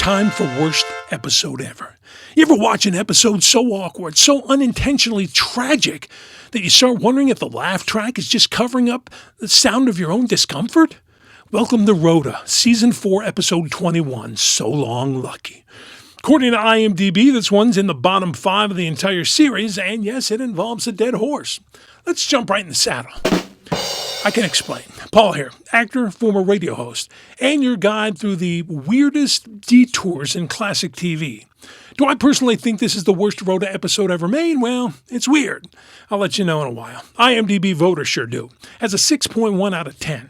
Time for worst episode ever. You ever watch an episode so awkward, so unintentionally tragic, that you start wondering if the laugh track is just covering up the sound of your own discomfort? Welcome to Rhoda, Season 4, Episode 21, So Long Lucky. According to IMDb, this one's in the bottom 5 of the entire series, and yes, it involves a dead horse. Let's jump right in the saddle. I can explain. Paul here, actor, former radio host, and your guide through the weirdest detours in classic TV. Do I personally think this is the worst Rhoda episode ever made? Well, it's weird. I'll let you know in a while. IMDb voters sure do. Has a 6.1 out of 10.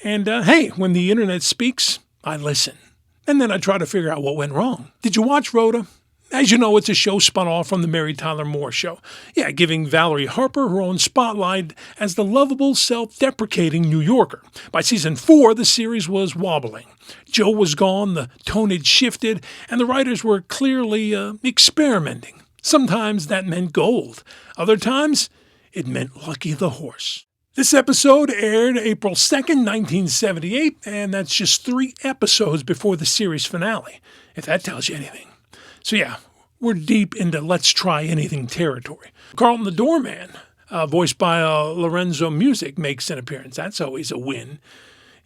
And hey, when the internet speaks, I listen. And then I try to figure out what went wrong. Did you watch Rhoda? As you know, it's a show spun off from the Mary Tyler Moore Show. Yeah, giving Valerie Harper her own spotlight as the lovable, self-deprecating New Yorker. By season 4, the series was wobbling. Joe was gone, the tone had shifted, and the writers were clearly experimenting. Sometimes that meant gold. Other times, it meant Lucky the Horse. This episode aired April 2nd, 1978, and that's just 3 episodes before the series finale, if that tells you anything. So yeah, we're deep into Let's Try Anything territory. Carlton the Doorman, voiced by Lorenzo Music, makes an appearance. That's always a win,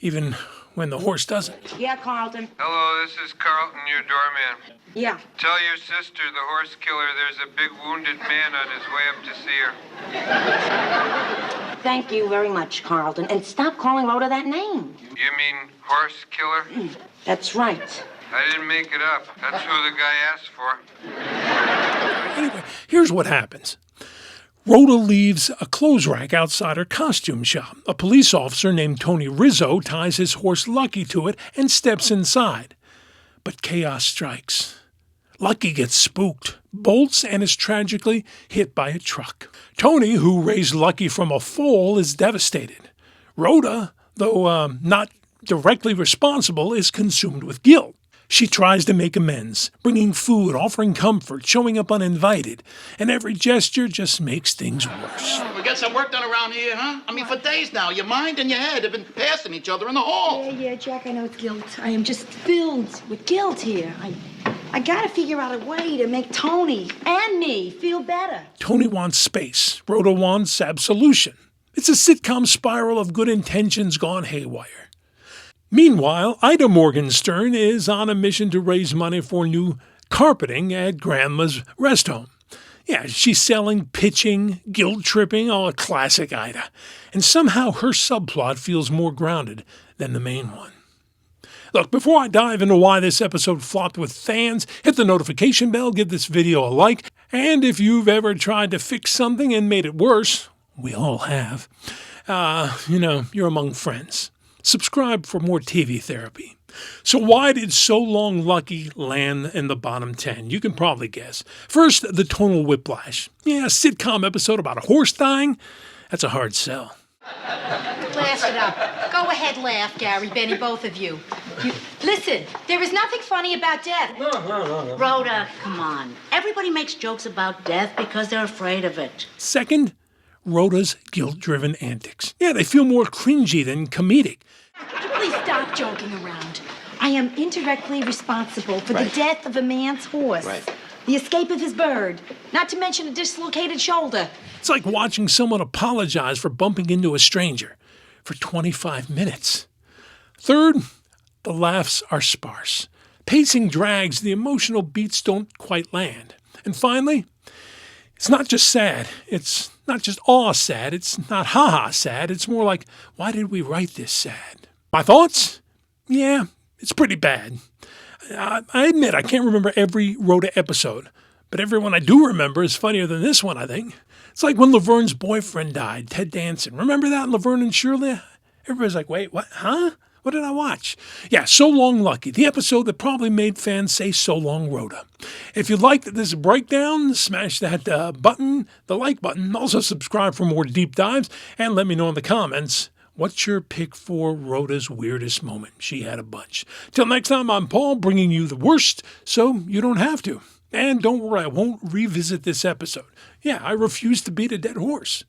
even when the horse doesn't. Yeah, Carlton. Hello, this is Carlton, your doorman. Yeah. Tell your sister, the horse killer, there's a big wounded man on his way up to see her. Thank you very much, Carlton. And stop calling Rhoda that name. You mean horse killer? That's right. I didn't make it up. That's who the guy asked for. Anyway, here's what happens. Rhoda leaves a clothes rack outside her costume shop. A police officer named Tony Rizzo ties his horse Lucky to it and steps inside. But chaos strikes. Lucky gets spooked, bolts, and is tragically hit by a truck. Tony, who raised Lucky from a foal, is devastated. Rhoda, though not directly responsible, is consumed with guilt. She tries to make amends, bringing food, offering comfort, showing up uninvited, and every gesture just makes things worse. We got some work done around here, huh? I mean, for days now, your mind and your head have been passing each other in the hall. Yeah, Jack, I know it's guilt. I am just filled with guilt here. I gotta figure out a way to make Tony and me feel better. Tony wants space. Rhoda wants absolution. It's a sitcom spiral of good intentions gone haywire. Meanwhile, Ida Morgenstern is on a mission to raise money for new carpeting at Grandma's rest home. Yeah, she's selling, pitching, guilt-tripping, all a classic Ida. And somehow her subplot feels more grounded than the main one. Look, before I dive into why this episode flopped with fans, hit the notification bell, give this video a like, and if you've ever tried to fix something and made it worse, we all have, you're among friends. Subscribe for more TV therapy. So why did So Long Lucky land in the bottom 10? You can probably guess. First, the tonal whiplash. Yeah, a sitcom episode about a horse dying? That's a hard sell. Blast it up. Go ahead, laugh, Gary, Benny, both of you. Listen, there is nothing funny about death. Rhoda, come on. Everybody makes jokes about death because they're afraid of it. Second, Rhoda's guilt-driven antics. Yeah, they feel more cringy than comedic. Could you please stop joking around? I am indirectly responsible for the death of a man's horse. Right. The escape of his bird, not to mention a dislocated shoulder. It's like watching someone apologize for bumping into a stranger for 25 minutes. Third, the laughs are sparse. Pacing drags, the emotional beats don't quite land. And finally, it's not just sad. It's not just awe sad. It's not ha-ha sad. It's more like, why did we write this sad? My thoughts? Yeah, it's pretty bad. I admit I can't remember every Rhoda episode, but every one I do remember is funnier than this one, I think. It's like when Laverne's boyfriend died, Ted Danson. Remember that, Laverne and Shirley? Everybody's like, wait, what? Huh? What did I watch? Yeah, So Long Lucky, the episode that probably made fans say So Long Rhoda. If you liked this breakdown, smash that button, the like button. Also subscribe for more deep dives, and let me know in the comments, what's your pick for Rhoda's weirdest moment? She had a bunch. Till next time, I'm Paul, bringing you the worst, so you don't have to. And don't worry, I won't revisit this episode. Yeah, I refuse to beat a dead horse.